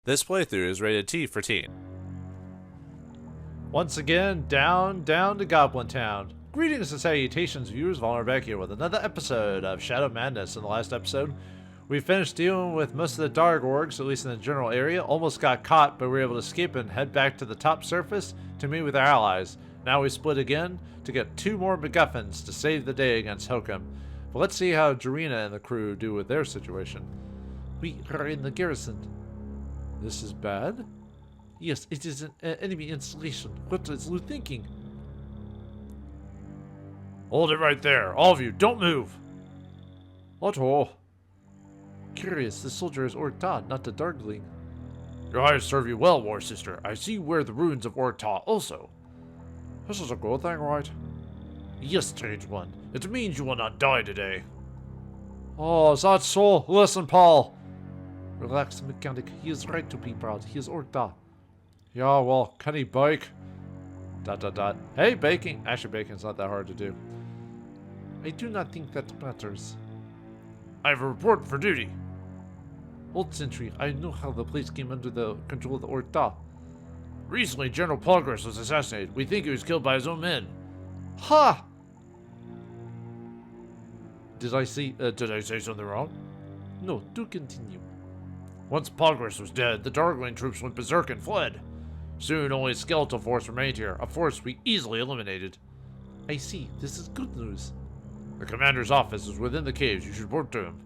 This playthrough is rated T for teen. Once again, down to Goblin Town. Greetings and salutations, viewers. Vauldemare back here with another episode of Shadow Madness. In the last episode, we finished dealing with most of the Dark Orcs, at least in the general area. Almost got caught, but we were able to escape and head back to the top surface to meet with our allies. Now we split again to get 2 more MacGuffins to save the day against Hokum. But let's see how Jirina and the crew do with their situation. We are in the garrison. This is bad? Yes, it is an enemy installation. What is Lou thinking? Hold it right there. All of you, don't move. Otto. Curious, the soldier is Orta, not the Darkling. Your eyes serve you well, War Sister. I see where the ruins of Orta also. This is a good thing, right? Yes, strange one. It means you will not die today. Oh, is that so? Listen, Paul. Relax, mechanic. He is right to be proud. He is Orta. Yeah, well, can he bake? ... Hey, baking. Actually, baking's not that hard to do. I do not think that matters. I have a report for duty. Old Sentry, I know how the place came under the control of the Orta. Recently, General Progress was assassinated. We think he was killed by his own men. Ha! Did I say something wrong? No, do continue. Once Progress was dead, the Darkling troops went berserk and fled. Soon, only a skeletal force remained here, a force we easily eliminated. I see. This is good news. The commander's office is within the caves. You should report to him.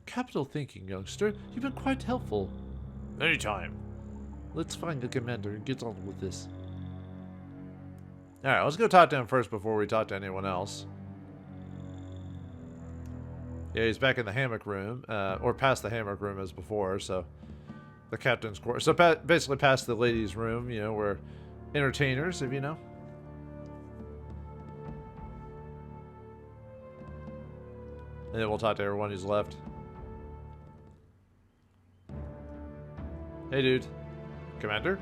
Capital thinking, youngster. You've been quite helpful. Anytime. Let's find the commander and get on with this. Alright, let's go talk to him first before we talk to anyone else. Yeah, he's back in the hammock room, or past the hammock room as before, so the captain's quarters. So basically past the ladies' room, you know, we're entertainers, if you know. And then we'll talk to everyone who's left. Hey, dude. Commander?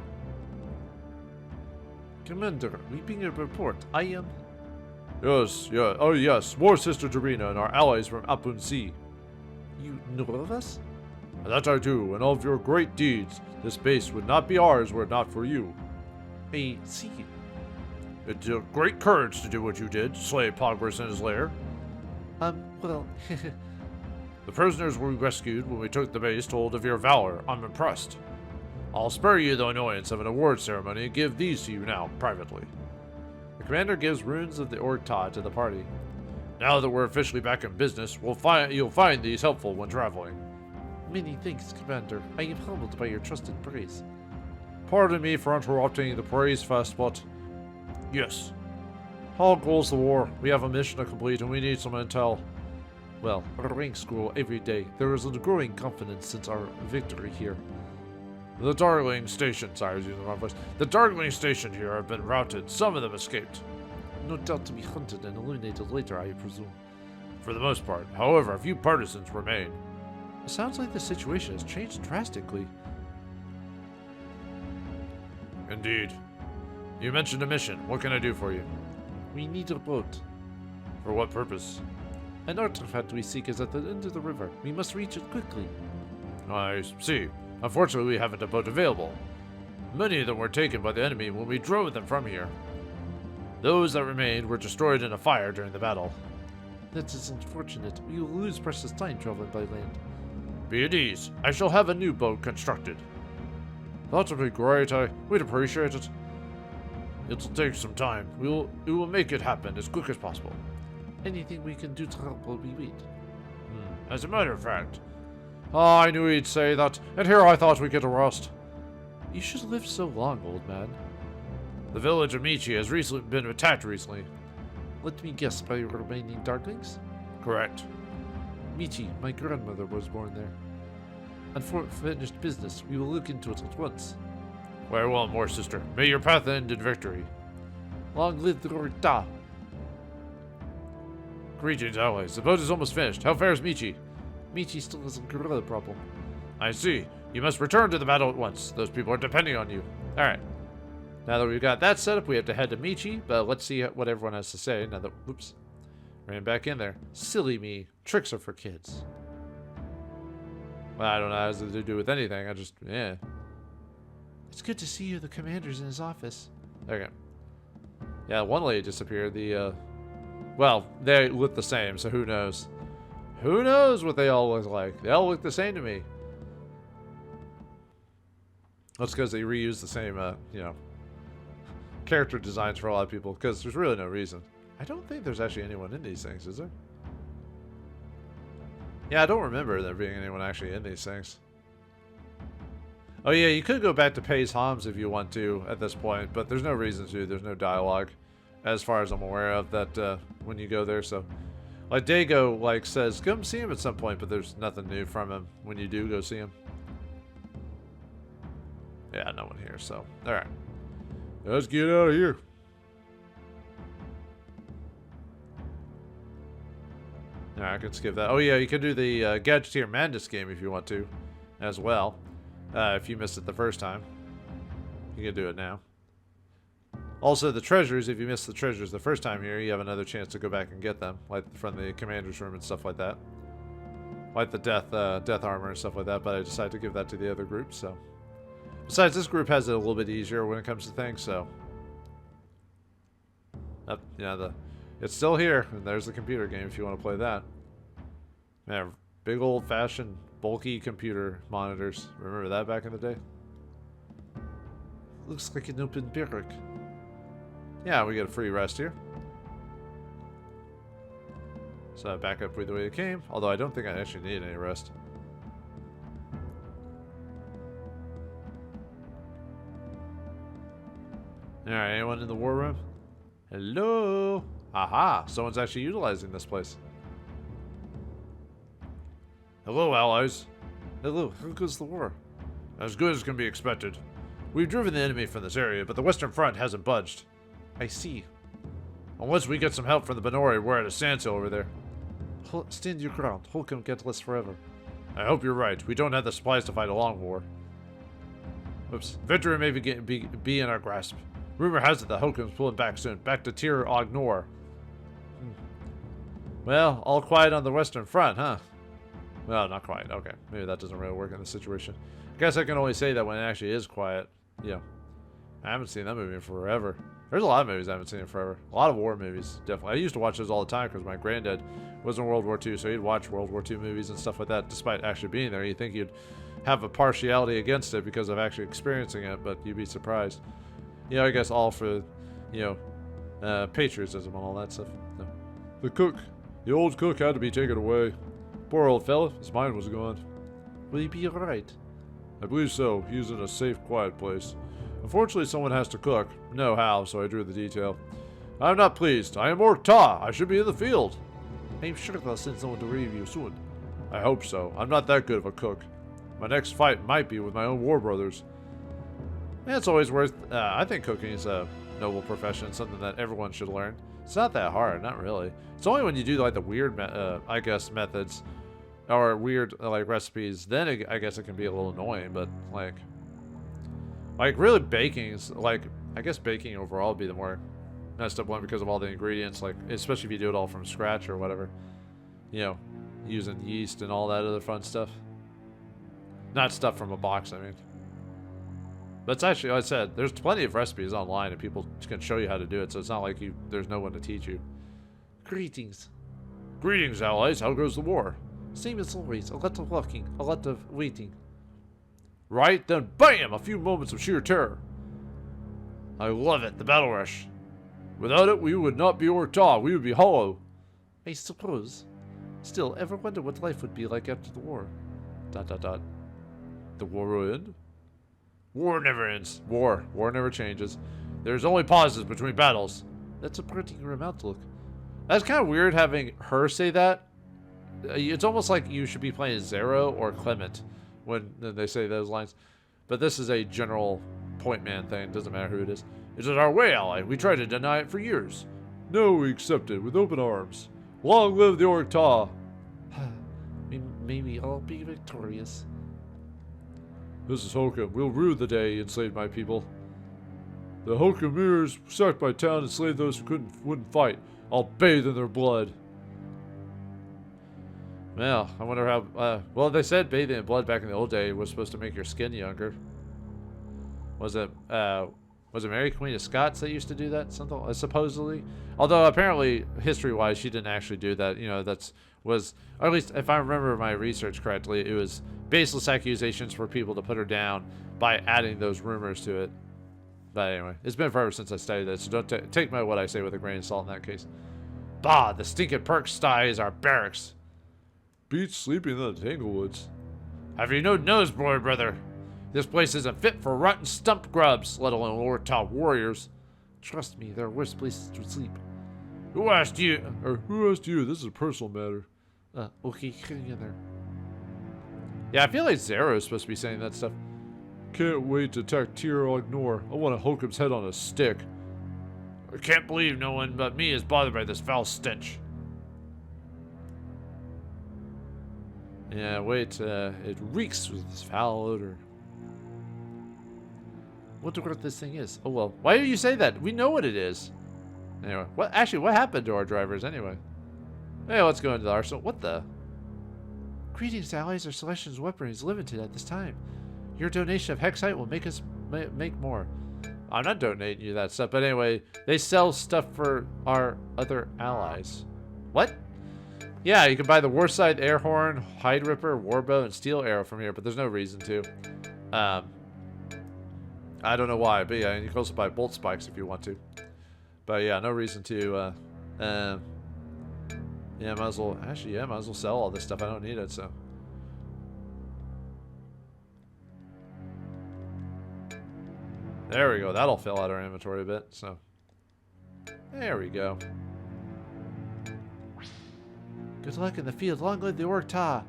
Commander, we bring a report. I am... Yes, yeah. Oh, yes. War Sister Jirina and our allies from Apun Sea. You know of us? That I do, and all of your great deeds. This base would not be ours were it not for you. I see. It took great courage to do what you did, slay Progress in his lair. Well... The prisoners we rescued when we took the base told of your valor. I'm impressed. I'll spare you the annoyance of an award ceremony and give these to you now, privately. The commander gives runes of the Orta to the party. Now that we're officially back in business, you'll find these helpful when traveling. Many thanks, Commander. I am humbled by your trust and praise. Pardon me for interrupting the praise fest, but... Yes. How goes the war? We have a mission to complete and we need some intel. Well, our ranks grow every day. There is a growing confidence since our victory here. The Darkling Station, sorry, I was using the wrong voice. The Darkling Station here have been routed. Some of them escaped. No doubt to be hunted and eliminated later, I presume. For the most part. However, a few partisans remain. It sounds like the situation has changed drastically. Indeed. You mentioned a mission. What can I do for you? We need a boat. For what purpose? An artifact we seek is at the end of the river. We must reach it quickly. I see. Unfortunately, we haven't a boat available. Many of them were taken by the enemy when we drove them from here. Those that remained were destroyed in a fire during the battle. That is unfortunate. We will lose precious time traveling by land. Be at ease. I shall have a new boat constructed. That would be great. We'd appreciate it. It'll take some time. We will make it happen as quick as possible. Anything we can do to help while we wait. As a matter of fact... I knew he'd say that, and here I thought we'd get a rest. You should have lived so long, old man. The village of Michi has been attacked recently. Let me guess, by your remaining Darklings? Correct. Michi, my grandmother was born there. And for finished business, we will look into it at once. Very well, War Sister. May your path end in victory. Long live the Orta! Greetings, allies. The boat is almost finished. How fares Michi? Michi still has a gorilla problem. I see. You must return to the battle at once. Those people are depending on you. Alright. Now that we've got that set up, we have to head to Michi, but let's see what everyone has to say now that... Oops. Ran back in there. Silly me. Tricks are for kids. Well, I don't know how to do with anything. I just... Yeah. It's good to see you. The commander's in his office. Okay. Yeah, one lady disappeared. Well, they look the same, so who knows? Who knows what they all look like? They all look the same to me. That's because they reuse the same, character designs for a lot of people, because there's really no reason. I don't think there's actually anyone in these things, is there? Yeah, I don't remember there being anyone actually in these things. Oh yeah, you could go back to Pays Homs if you want to at this point, but there's no reason to. There's no dialogue, as far as I'm aware of, that when you go there. So, like Dago says, come see him at some point, but there's nothing new from him when you do go see him. Yeah, no one here. So, all right, let's get out of here. Alright, I can skip that. Oh yeah, you can do the Gadgeteer Madness game if you want to, as well. If you missed it the first time. You can do it now. Also, the treasures, if you missed the treasures the first time here, you have another chance to go back and get them. Like from the commander's room and stuff like that. Like the death armor and stuff like that, but I decided to give that to the other group, so. Besides, this group has it a little bit easier when it comes to things, so. It's still here, and there's the computer game if you want to play that. Man, big old-fashioned, bulky computer monitors. Remember that back in the day? Looks like an open barrack. Yeah, we get a free rest here. So back up the way it came, although I don't think I actually need any rest. Alright, anyone in the war room? Hello? Aha, someone's actually utilizing this place. Hello, allies. Hello, how goes the war? As good as can be expected. We've driven the enemy from this area, but the Western Front hasn't budged. I see. Unless we get some help from the Benori, we're at a standstill over there. Stand your ground. Holcomb can't last forever. I hope you're right. We don't have the supplies to fight a long war. Oops. Victory may be in our grasp. Rumor has it that Holcomb's pulling back soon. Back to Tir Ognor. Well, all quiet on the Western Front, huh? Well, not quite. Okay. Maybe that doesn't really work in this situation. I guess I can only say that when it actually is quiet. Yeah. I haven't seen that movie in forever. There's a lot of movies I haven't seen in forever. A lot of war movies, definitely. I used to watch those all the time because my granddad was in World War II, so he'd watch World War II movies and stuff like that, despite actually being there. You'd think you'd have a partiality against it because of actually experiencing it, but you'd be surprised. You know, I guess all for, patriotism and all that stuff. No. The old cook had to be taken away. Poor old fella, his mind was gone. Will he be alright? I believe so. He's in a safe, quiet place. Unfortunately, someone has to cook. No how, so I drew the detail. I'm not pleased. I am Ork-Ta. I should be in the field. I'm sure they'll send someone to relieve you soon. I hope so. I'm not that good of a cook. My next fight might be with my own war brothers. Yeah, it's always worth... I think cooking is a noble profession, something that everyone should learn. It's not that hard, not really. It's only when you do like the weird, methods or weird recipes, then I guess it can be a little annoying. But like really baking is I guess baking overall would be the more messed up one because of all the ingredients. Like especially if you do it all from scratch or whatever, using yeast and all that other fun stuff. Not stuff from a box, I mean. But it's actually, like I said, there's plenty of recipes online and people can show you how to do it, so it's not like there's no one to teach you. Greetings. Greetings, allies. How goes the war? Same as always. A lot of walking, a lot of waiting. Right, then bam! A few moments of sheer terror. I love it, the battle rush. Without it, we would not be Ork-Ta. We would be hollow. I suppose. Still, ever wonder what life would be like after the war? ... The war will end? War never ends. War never changes. There's only pauses between battles. That's a pretty grim outlook. That's kind of weird having her say that. It's almost like you should be playing Xero or Clement when they say those lines. But this is a general point man thing. Doesn't matter who it is. It is our way, ally. We tried to deny it for years. No, we accept it with open arms. Long live the Ork-Ta. Maybe I'll be victorious. This is Holcomb. We'll rue the day he enslaved my people. The Holcombiers sacked my town and enslaved those who wouldn't fight. I'll bathe in their blood. Well, I wonder how... well, they said bathing in blood back in the old day was supposed to make your skin younger. Was it Mary Queen of Scots that used to do that? Something supposedly. Although apparently, history-wise, she didn't actually do that. You know, or at least if I remember my research correctly, it was baseless accusations for people to put her down by adding those rumors to it. But anyway, it's been forever since I studied this, so don't take what I say with a grain of salt in that case. Bah, the stinking perk sty is our barracks. Beats sleeping in the Tanglewoods. Have you no nose, brother? This place isn't fit for rotten stump grubs, let alone Lord-top warriors. Trust me, there are worse places to sleep. Who asked you? Who asked you? This is a personal matter. Okay, get in there. Yeah, I feel like Xero is supposed to be saying that stuff. Can't wait to attack Tyr Ignore. I want to hook his head on a stick. I can't believe no one but me is bothered by this foul stench. Yeah, wait, it reeks with this foul odor. Wonder what this thing is. Oh well, why do you say that? We know what it is. Anyway, what happened to our drivers anyway? Hey, let's go into the arsenal. What the? Greetings, allies. Our selection of weaponry is limited at this time. Your donation of Hexite will make us make more. I'm not donating you that stuff, but anyway, they sell stuff for our other allies. What? Yeah, you can buy the Warside Airhorn, Hide Ripper, Warbow, and Steel Arrow from here, but there's no reason to. I don't know why, but yeah, and you can also buy Bolt Spikes if you want to. But yeah, no reason to. Yeah, might as well. Actually, yeah, might as well sell all this stuff. I don't need it, so. There we go. That'll fill out our inventory a bit. So. There we go. Good luck in the field. Long live the Orc Ta.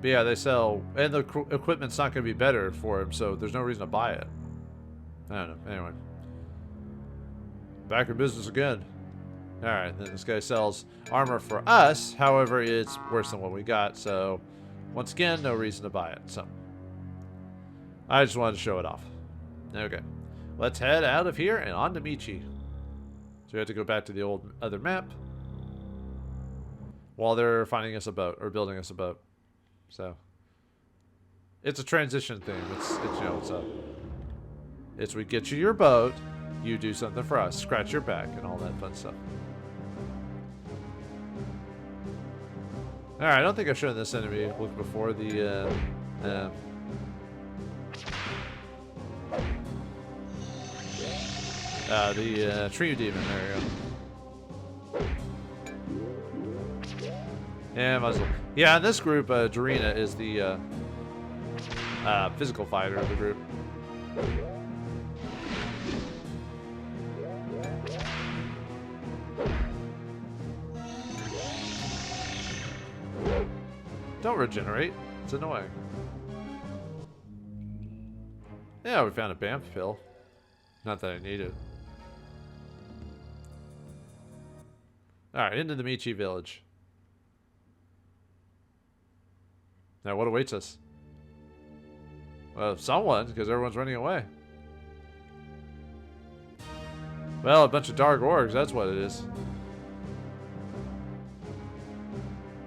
But yeah, they sell, and the equipment's not going to be better for him, so there's no reason to buy it. I don't know. Anyway. Back in business again. Alright, then this guy sells armor for us. However, it's worse than what we got, so once again, no reason to buy it. So I just wanted to show it off. Okay. Let's head out of here and on to Michi. So we have to go back to the old other map while they're finding us a boat, or building us a boat. So it's a transition thing. It's you know, it's we get you your boat, you do something for us, scratch your back, and all that fun stuff. Alright, I don't think I've shown this enemy look before. The tree demon. There we go. Yeah, muzzle. Yeah, in this group, Jirina is the physical fighter of the group. Don't regenerate. It's annoying. Yeah, we found a Bamf pill. Not that I need it. Alright, into the Michi village. Now, what awaits us? Well, someone, because everyone's running away. Well, a bunch of dark orcs, that's what it is.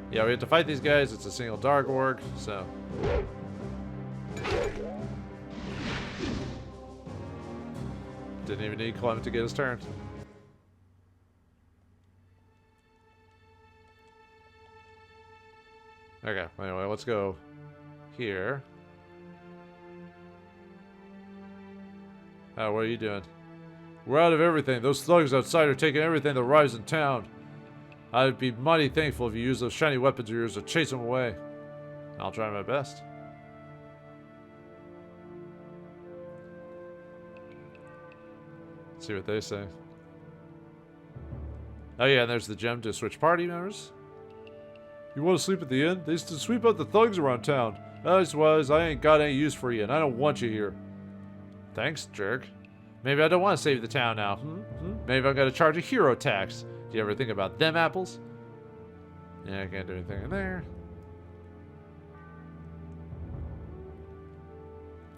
Yeah, we have to fight these guys. It's a single dark orc, so. Didn't even need Clement to get his turn. Okay, anyway, let's go here. Oh, what are you doing? We're out of everything. Those thugs outside are taking everything that arrives in town. I'd be mighty thankful if you use those shiny weapons of yours to chase them away. I'll try my best. See what they say. Oh yeah, and there's the gem to switch party members. You want to sleep at the inn? They used to sweep out the thugs around town. As was, I ain't got any use for you, and I don't want you here. Thanks, jerk. Maybe I don't want to save the town now. Maybe I've got to charge a hero tax. Do you ever think about them apples? Yeah, I can't do anything in there.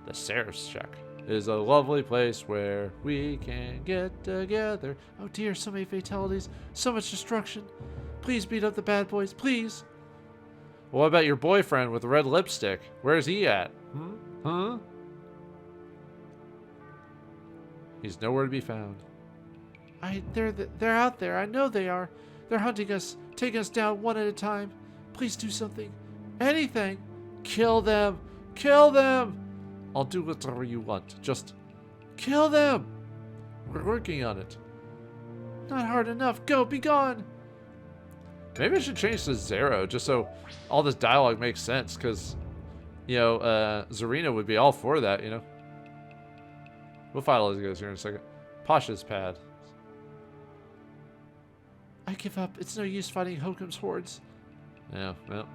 The Seraph's Shack is a lovely place where we can get together. Oh dear, so many fatalities, so much destruction. Please beat up the bad boys, please. What about your boyfriend with the red lipstick? Where's he at? Huh? He's nowhere to be found. They're out there. I know they are. They're hunting us, taking us down one at a time. Please do something. Anything. Kill them. Kill them. I'll do whatever you want. Just Kill them. we're working on it. Not hard enough. Go, be gone. Maybe I should change to xero just so all this dialogue makes sense, because, you know, Jirina would be all for that, you know. We'll find all these guys here in a second. Pasha's pad. I give up. It's no use fighting Hokum's hordes. Yeah, well.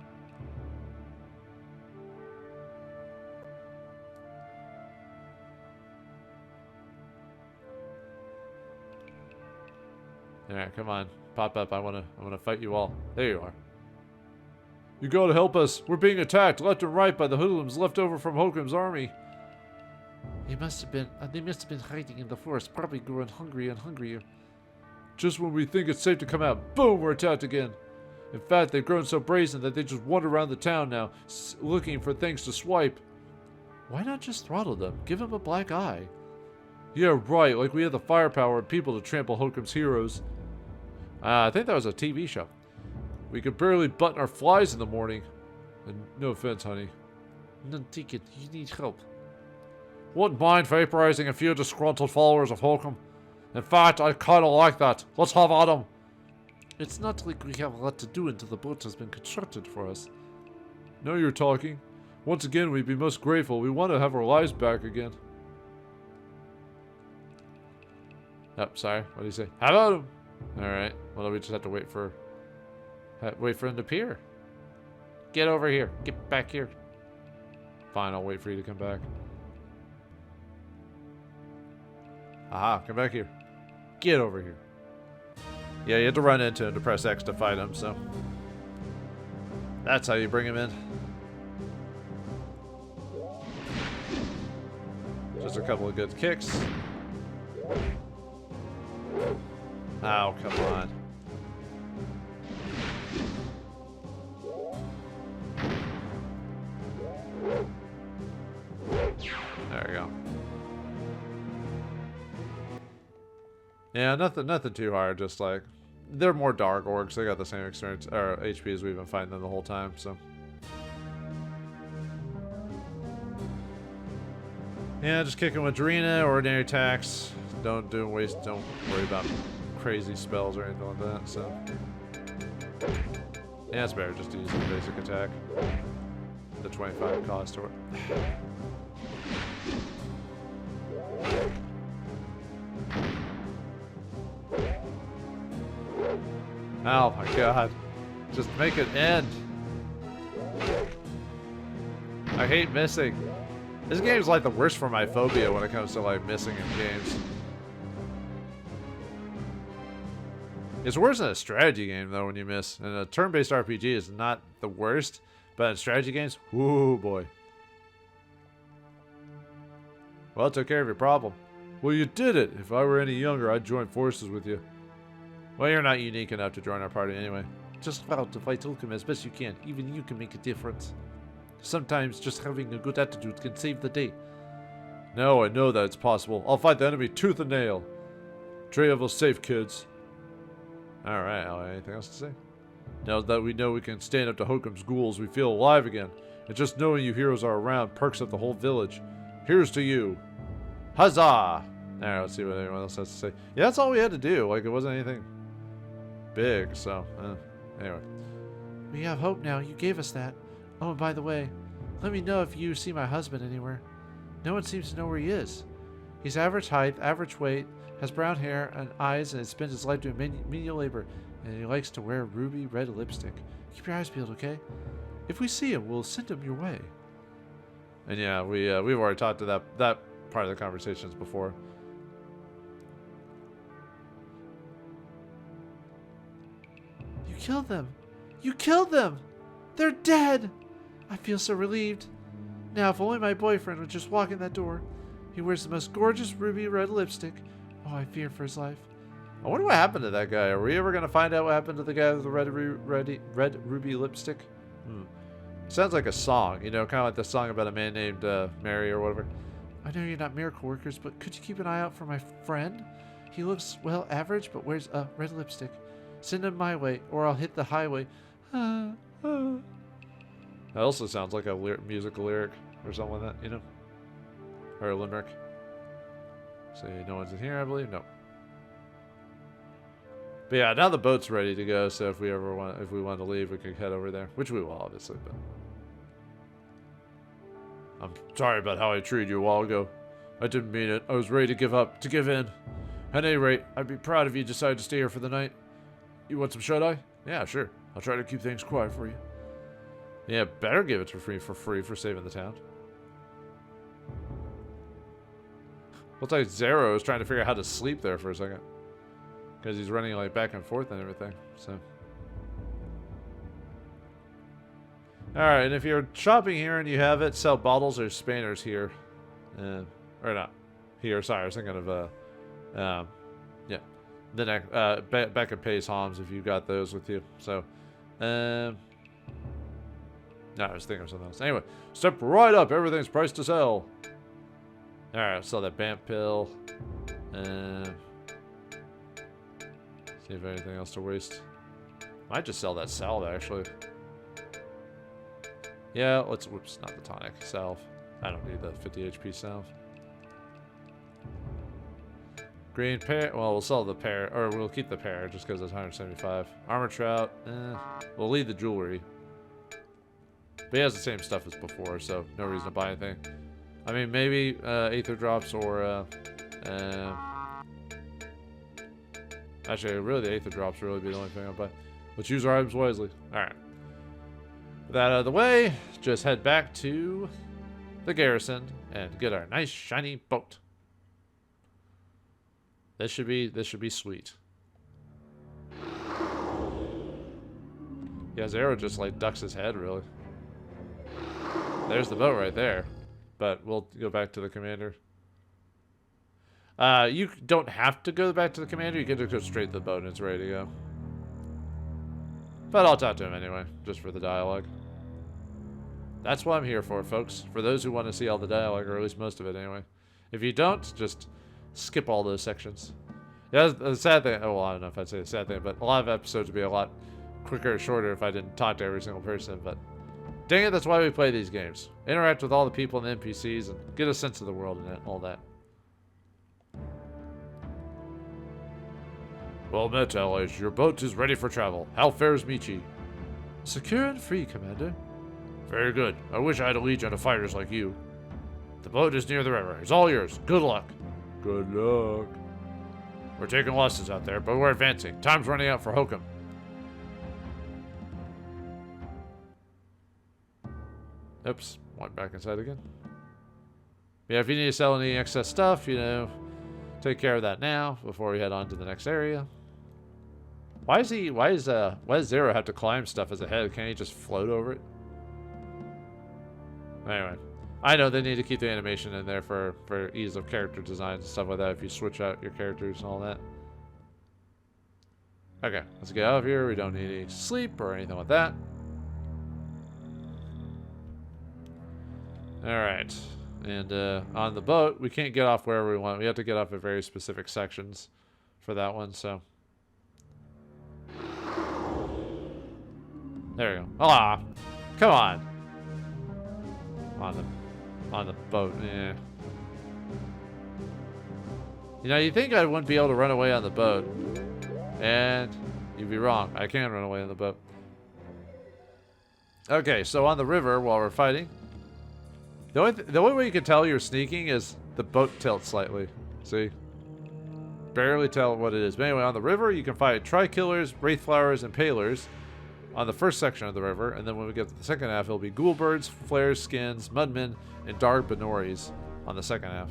Alright, come on. Pop up. I wanna fight you all. There you are. You gotta help us. We're being attacked left and right by the hoodlums left over from Hokum's army. They must have been hiding in the forest, probably growing hungrier and hungrier. Just when we think it's safe to come out, boom, we're attacked again. In fact, they've grown so brazen that they just wander around the town now, looking for things to swipe. Why not just throttle them? Give them a black eye. Yeah, right, like we have the firepower and people to trample Hokum's heroes. I think that was a TV show. We could barely button our flies in the morning. And no offense, honey. No, take it. You need help. Wouldn't mind vaporizing a few disgruntled followers of Hokum. In fact, I kinda like that. Let's have at 'em. It's not like we have a lot to do until the boat has been constructed for us. Now you're talking. Once again, we'd be most grateful. We want to have our lives back again. Oh, sorry. What did he say? How about him? Alright. Well, we just have to wait for him to appear. Get over here. Get back here. Fine, I'll wait for you to come back. Aha, come back here. Get over here. Yeah, you have to run into him to press X to fight him, so. That's how you bring him in. Just a couple of good kicks. Oh, come on. There we go. Yeah, nothing too hard, just like they're more dark orcs. They got the same experience or HP as we've been fighting them the whole time, so. Yeah, just kicking with Jirina, ordinary attacks. Don't worry about crazy spells or anything like that, so. Yeah, it's better just to use the basic attack. The 25 cost or oh my god. Just make it end. I hate missing. This game's like the worst for my phobia when it comes to like missing in games. It's worse than a strategy game though when you miss. And a turn-based RPG is not the worst, but in strategy games, whoo boy. Well, it took care of your problem. Well, you did it. If I were any younger, I'd join forces with you. Well, you're not unique enough to join our party anyway. Just vow to fight Hokum as best you can. Even you can make a difference. Sometimes just having a good attitude can save the day. No, I know that it's possible. I'll fight the enemy tooth and nail. Travel safe, kids. Alright, anything else to say? Now that we know we can stand up to Hokum's ghouls, we feel alive again. And just knowing you heroes are around perks up the whole village. Here's to you. Huzzah! Alright, let's see what anyone else has to say. Yeah, that's all we had to do. Like, it wasn't anything big, so, anyway. We have hope now. You gave us that. Oh, and by the way, let me know if you see my husband anywhere. No one seems to know where he is. He's average height, average weight, has brown hair and eyes, and spends his life doing menial labor, and he likes to wear ruby red lipstick. Keep your eyes peeled, okay? If we see him, we'll send him your way. And yeah, we've already talked to that part of the conversations before. You killed them! You killed them! They're dead! I feel so relieved. Now, if only my boyfriend would just walk in that door. He wears the most gorgeous ruby red lipstick. Oh, I fear for his life. I wonder what happened to that guy. Are we ever going to find out what happened to the guy with the red ruby lipstick? Sounds like a song, you know, kind of like the song about a man named Mary or whatever. I know you're not miracle workers, but could you keep an eye out for my friend? He looks, well, average, but wears a red lipstick. Send him my way, or I'll hit the highway. That also sounds like a musical lyric or something like that, you know? Or a limerick. So no one's in here, I believe? No. But yeah, now the boat's ready to go, so if we want to leave, we can head over there. Which we will, obviously, but... I'm sorry about how I treated you a while ago. I didn't mean it. I was ready to give in. At any rate, I'd be proud if you decided to stay here for the night. You want some shut-eye? Yeah, sure. I'll try to keep things quiet for you. Yeah, better give it to free for saving the town. Looks like Xero is trying to figure out how to sleep there for a second. Because he's running like back and forth and everything, so... Alright, and if you're shopping here and you have it, sell bottles or spanners here. Or not. Here, sorry, I was thinking of, yeah. The next, back at Pays Homs if you got those with you. So, no, I was thinking of something else. Anyway, step right up. Everything's priced to sell. Alright, sell that Bamp pill. See if anything else to waste. Might just sell that salve, actually. Yeah, let's, whoops, not the tonic, salve. I don't need the 50 HP salve. Green pear, well, we'll sell the pear, or we'll keep the pear just because it's 175. Armor trout, we'll leave the jewelry. But he has the same stuff as before, so no reason to buy anything. I mean, maybe Aether drops or, actually, really the Aether drops would really be the only thing I'll buy. Let's use our items wisely. Alright. With that out of the way, just head back to the garrison and get our nice shiny boat. This should be sweet. Yeah, Xero just like ducks his head really. There's the boat right there. But we'll go back to the commander. You don't have to go back to the commander, you can just go straight to the boat and it's ready to go. But I'll talk to him anyway, just for the dialogue. That's what I'm here for, folks. For those who want to see all the dialogue, or at least most of it anyway. If you don't, just skip all those sections. Yeah, the sad thing, oh well, I don't know if I'd say the sad thing, but a lot of episodes would be a lot quicker or shorter if I didn't talk to every single person, but dang it, that's why we play these games. Interact with all the people and the NPCs and get a sense of the world and all that. Well met, allies. Your boat is ready for travel. How fares Michi? Secure and free, Commander. Very good. I wish I had a legion of fighters like you. The boat is near the river. It's all yours. Good luck. Good luck. We're taking losses out there, but we're advancing. Time's running out for Hokum. Oops. Went back inside again. Yeah, if you need to sell any excess stuff, you know, take care of that now before we head on to the next area. Why does Xero have to climb stuff as a head? Can't he just float over it? Anyway, I know they need to keep the animation in there for ease of character design and stuff like that if you switch out your characters and all that. Okay, let's get out of here. We don't need any sleep or anything like that. Alright, and on the boat, we can't get off wherever we want. We have to get off at very specific sections for that one, so. There we go. Ah, come on. On the boat, yeah. You know, you'd think I wouldn't be able to run away on the boat. And you'd be wrong. I can run away on the boat. Okay, so on the river while we're fighting, the only way you can tell you're sneaking is the boat tilts slightly. See? Barely tell what it is. But anyway, on the river, you can fight Tri-Killers, Wraithflowers, and Palers on the first section of the river. And then when we get to the second half, it'll be Ghoulbirds, Flares, Skins, Mudmen, and Dark Benoris on the second half.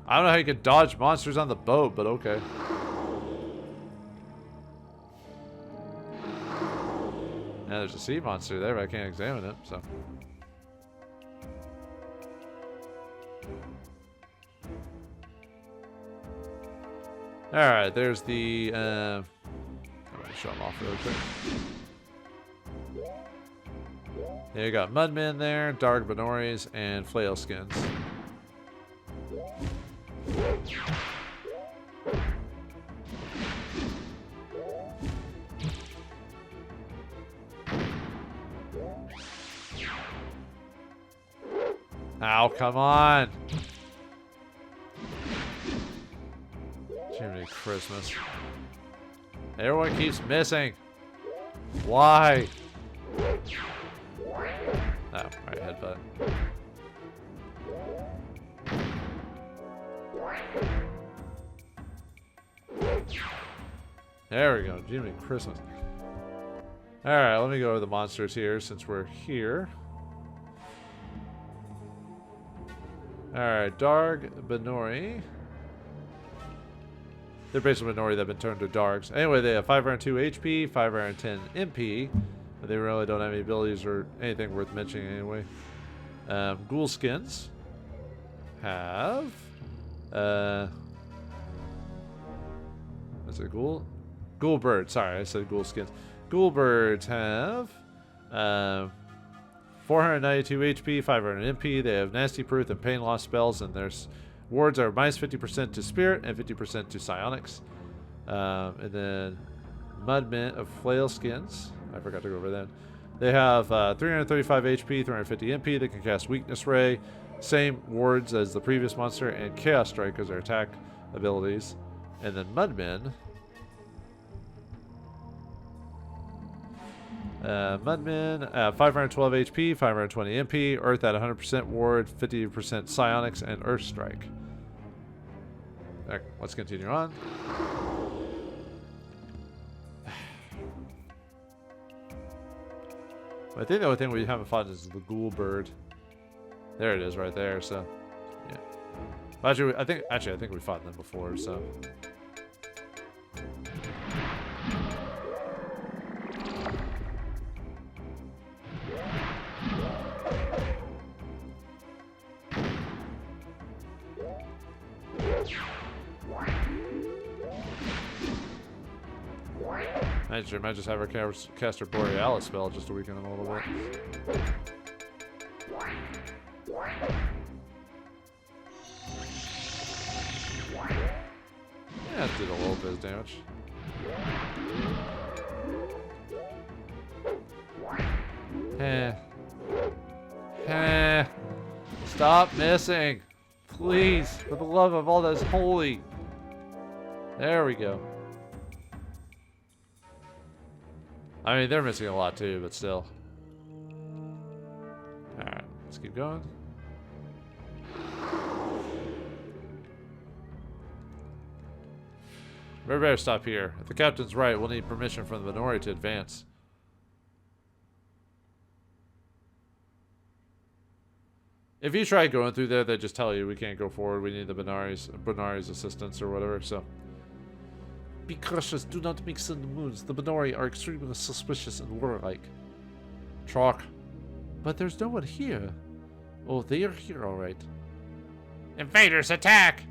I don't know how you can dodge monsters on the boat, but okay. Yeah, there's a sea monster there, but I can't examine it, so. Alright, there's the, I'm gonna show them off real quick. Yeah, you got Mudmen there, Dark Benoris, and Flail Skins. Ow, come on! Jiminy Christmas. Everyone keeps missing. Why? Oh, alright, headbutt. There we go, Jiminy Christmas. Alright, let me go over the monsters here since we're here. Alright, Darg Benori. They're basically Benori that have been turned to Dargs. Anyway, they have 502 HP, 510 MP. But they really don't have any abilities or anything worth mentioning anyway. Ghoul Skins have... is it Ghoul? Ghoul Bird, sorry, I said Ghoul Skins. Ghoul Birds have... 492 HP, 500 MP. They have Nasty Proof and Pain Loss spells, and their wards are minus 50% to Spirit and 50% to Psionics. And then Mudmen of Flail Skins. I forgot to go over that. They have 335 HP, 350 MP. They can cast Weakness Ray. Same wards as the previous monster, and Chaos Strike as their attack abilities. And then Mudmen. Mudmen, 512 HP, 520 MP, Earth at 100% ward, 50% Psionics, and Earth Strike. Alright, let's continue on. I think the only thing we haven't fought is the Ghoul Bird. There it is, right there. So, yeah. Actually, I think we fought them before. So. I might just have her cast her Borealis spell just to weaken him a little bit. Yeah, it did a little bit of damage. Stop missing! Please, for the love of all that's holy. There we go. I mean, they're missing a lot too, but still. Alright, let's keep going. We better stop here. If the captain's right, we'll need permission from the Benori to advance. If you try going through there, they just tell you we can't go forward. We need the Benari's assistance or whatever, so. Be cautious, do not mix in the moons. The Benori are extremely suspicious and warlike. Chalk. But there's no one here. Oh, they are here, alright. Invaders, attack!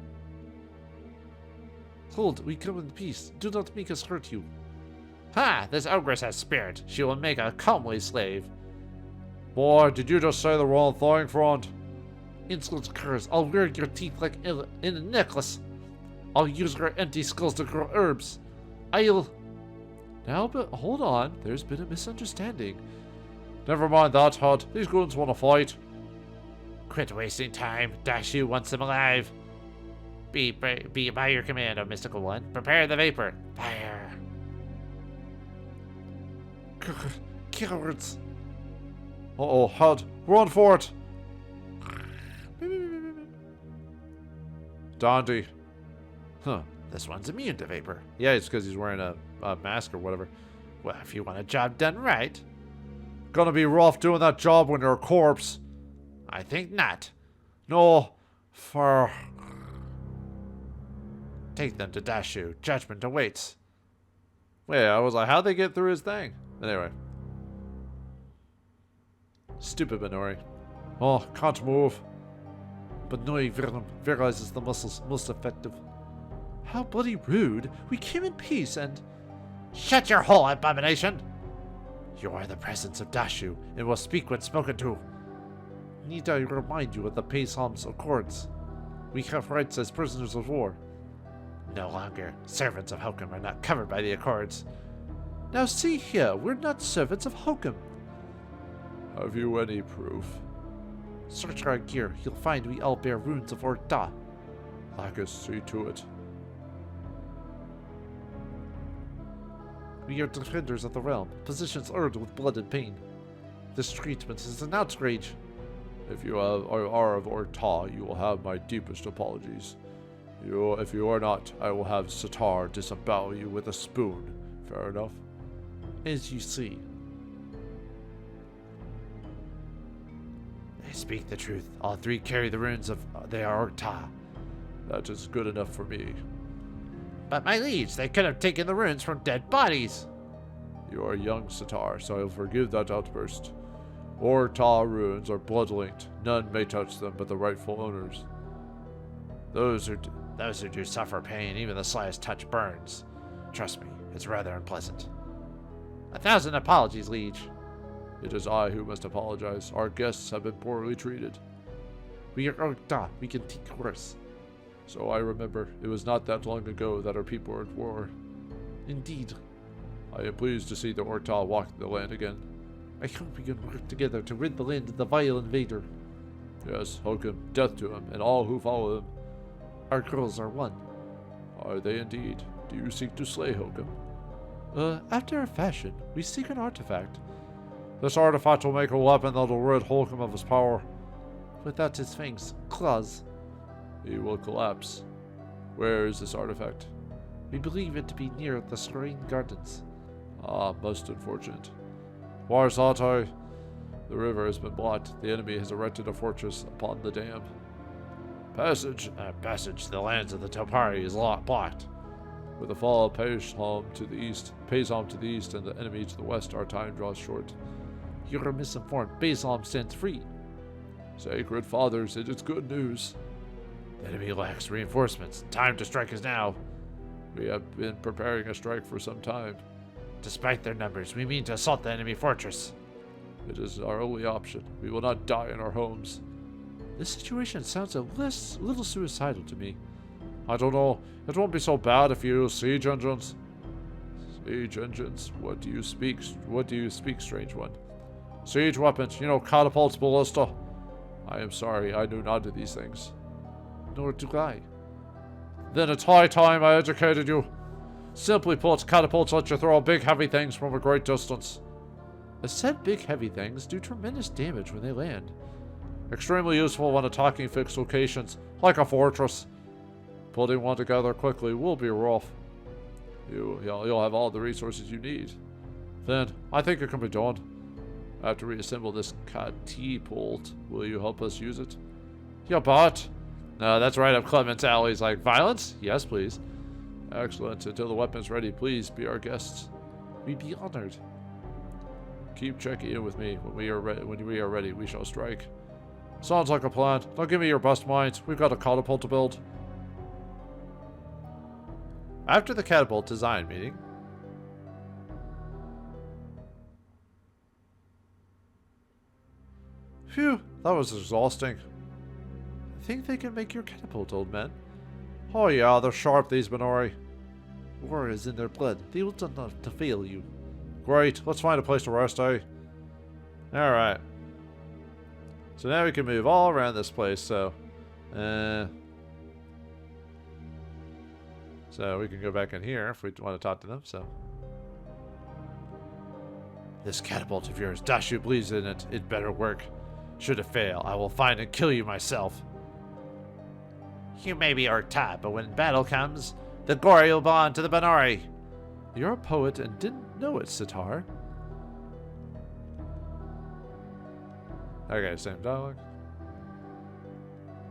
Hold, we come in peace. Do not make us hurt you. Ha! This ogress has spirit. She will make a comely slave. Boy, did you just say the wrong thing, friend? Insolent curs, I'll wear your teeth like in a necklace. I'll use your empty skulls to grow herbs. Now, but hold on. There's been a misunderstanding. Never mind that, Hud. These goons want to fight. Quit wasting time. Dashu wants them alive. Be by your command, O mystical one. Prepare the vapor. Fire. Cowards. Uh-oh, Hud. Run for it. Dandy. Huh. This one's immune to vapor. Yeah, it's because he's wearing a mask or whatever. Well, if you want a job done right. Gonna be rough doing that job when you're a corpse. I think not. No. Take them to Dashu. Judgment awaits. Wait, I was like, how'd they get through his thing? Anyway. Stupid Benori. Oh, can't move. Benori venom virilizes the muscles, most effective. How bloody rude. We came in peace and... Shut your hole, abomination! You are the presence of Dashu, and will speak when spoken to. Need I remind you of the Paysam's Accords? We have rights as prisoners of war. No longer. Servants of Hokum are not covered by the Accords. Now see here, we're not servants of Hokum. Have you any proof? Search our gear, you'll find we all bear runes of Orta. I can see to it. We are defenders of the realm, positions earned with blood and pain. This treatment is an outrage. If you are of Orta, you will have my deepest apologies. If you are not, I will have Sitar disembowel you with a spoon. Fair enough? As you see. They speak the truth. All three carry the runes of their Orta. That is good enough for me. But my liege, they could have taken the runes from dead bodies. You are young, Sitar, so I will forgive that outburst. Orta runes are blood-linked. None may touch them but the rightful owners. Those who do suffer pain, even the slightest touch burns. Trust me, it's rather unpleasant. 1,000 apologies, liege. It is I who must apologize. Our guests have been poorly treated. We are Orta. We can take worse. So I remember, it was not that long ago that our people were at war. Indeed. I am pleased to see the Orta walk the land again. I hope we can work together to rid the land of the vile invader. Yes, Hokum, death to him, and all who follow him. Our girls are one. Are they indeed? Do you seek to slay Hokum? After a fashion, we seek an artifact. This artifact will make a weapon that will rid Hokum of his power. Without his fangs, claws. He will collapse. Where is this artifact? We believe it to be near the Serene Gardens. Ah, most unfortunate. Warzate, the river has been blocked. The enemy has erected a fortress upon the dam. Passage to the lands of the Topari is blocked. With the fall of Paysham to the east, and the enemy to the west, our time draws short. You are misinformed. Baisam stands free. Sacred fathers, it is good news. The enemy lacks reinforcements. Time to strike is now. We have been preparing a strike for some time. Despite their numbers, we mean to assault the enemy fortress. It is our only option. We will not die in our homes. This situation sounds a little suicidal to me. I don't know. It won't be so bad if you use siege engines. Siege engines? What do you speak? What do you speak, strange one? Siege weapons. You know, catapults, ballista. I am sorry. I do not do these things. Nor do I. Then it's high time I educated you. Simply put, catapults let you throw big heavy things from a great distance. Said big heavy things do tremendous damage when they land. Extremely useful when attacking fixed locations, like a fortress. Putting one together quickly will be rough. You'll have all the resources you need. Then, I think it can be done. I have to reassemble this catapult. Will you help us use it? You bet. No, that's right up Clement's alley. He's like, violence? Yes, please. Excellent. Until the weapon's ready, please be our guests. We'd be honored. Keep checking in with me. When we are ready, we shall strike. Sounds like a plan. Now give me your best minds. We've got a catapult to build. After the catapult design meeting, phew, that was exhausting. I think they can make your catapult, old man. Oh yeah, they're sharp, these Minori. War is in their blood. They will do enough to fail you. Great, let's find a place to rest, eh? Alright. So now we can move all around this place, so we can go back in here if we want to talk to them, so. This catapult of yours, Dashu believes in it. It better work. Should it fail, I will find and kill you myself. You may be Orta, but when battle comes, the glory will belong to the Banori. You're a poet and didn't know it, Sitar. Okay, same dialogue.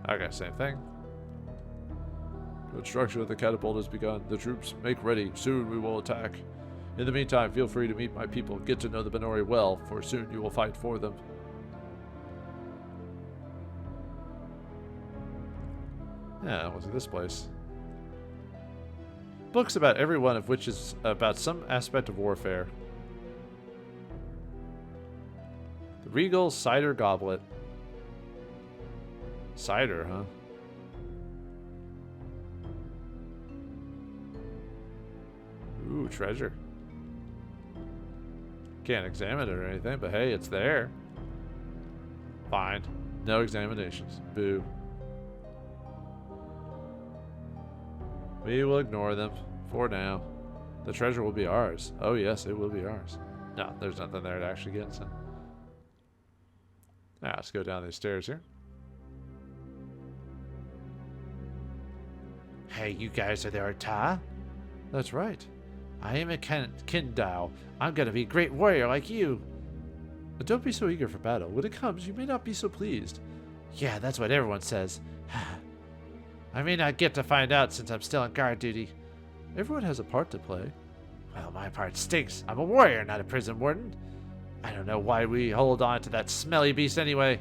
Okay, same thing. Construction of the catapult has begun. The troops make ready. Soon we will attack. In the meantime, feel free to meet my people. Get to know the Banori well, for soon you will fight for them. Yeah, what's this place? Books about every one of which is about some aspect of warfare. The Regal Cider Goblet. Cider, huh? Ooh, treasure. Can't examine it or anything, but hey, it's there. Fine. No examinations. Boo. We will ignore them for now. The treasure will be ours. Oh yes, it will be ours. No, there's nothing there to actually get inside. Now let's go down these stairs here. Hey, you guys are there, Ta? That's right. I am a Kindao. I'm gonna be a great warrior like you. But don't be so eager for battle. When it comes, you may not be so pleased. Yeah, that's what everyone says. I may not get to find out since I'm still on guard duty. Everyone has a part to play. Well, my part stinks. I'm a warrior, not a prison warden. I don't know why we hold on to that smelly beast anyway.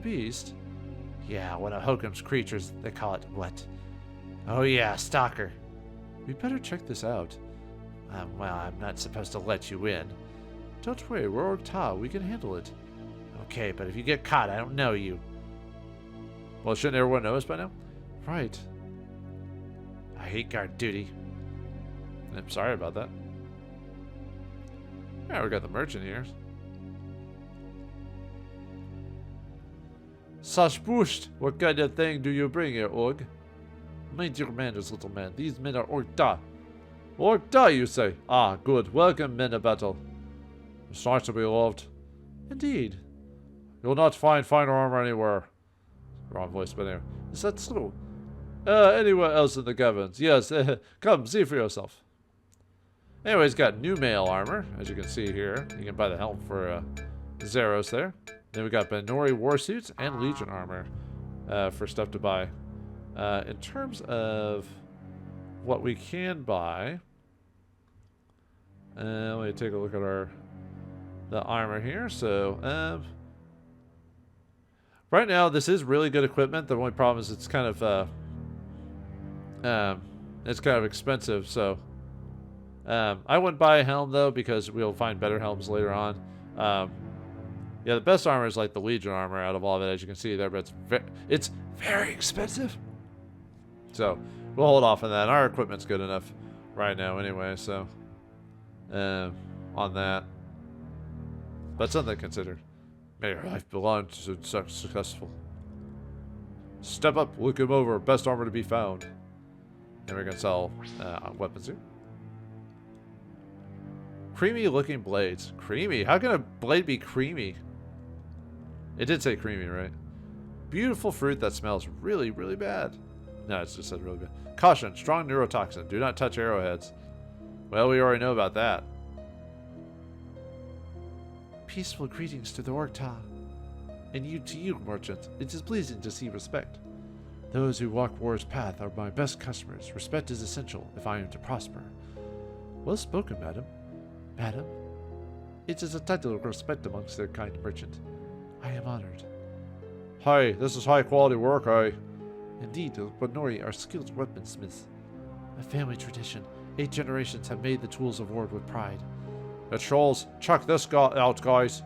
Beast? Yeah, one of Hokum's creatures. They call it what? Oh yeah, stalker. We better check this out. Well, I'm not supposed to let you in. Don't worry, we're Orta. We can handle it. Okay, but if you get caught, I don't know you. Well, shouldn't everyone know us by now? Right. I hate guard duty. I'm sorry about that. Yeah, we got the merchant here. Sashbusht, what kind of thing do you bring here, Og? Mind your manners, little man. These men are Orta. Orta, you say? Ah, good. Welcome, men of battle. It's nice to be loved. Indeed. You'll not find finer armor anywhere. Wrong voice, but anyway. Is that so? Anywhere else in the caverns. Yes, come, see for yourself. Anyway, he's got new mail armor, as you can see here. You can buy the helm for Zeros there. Then we got Benori war suits and Legion armor for stuff to buy. In terms of what we can buy, let me take a look at the armor here. So, right now this is really good equipment. The only problem is it's kind of expensive. So, I wouldn't buy a helm though because we'll find better helms later on. Yeah, the best armor is like the Legion armor out of all of it, as you can see there, but it's very expensive. So we'll hold off on that. Our equipment's good enough right now anyway, so on that. But something to consider. May your life belong to such successful. Step up, look him over. Best armor to be found. And we're gonna sell weapons here. Creamy looking blades. Creamy? How can a blade be creamy? It did say creamy, right? Beautiful fruit that smells really, really bad. No, it's just said really bad. Caution, strong neurotoxin. Do not touch arrowheads. Well, we already know about that. Peaceful greetings to the Orta. And you to you, merchant. It is pleasing to see respect. Those who walk war's path are my best customers. Respect is essential if I am to prosper. Well spoken, madam. Madam? It is a title of respect amongst their kind merchant. I am honored. Hi, this is high quality work, aye. Indeed, the Benori are skilled weaponsmiths. A family tradition. 8 generations have made the tools of war with pride. It shows. Check this guy out, guys.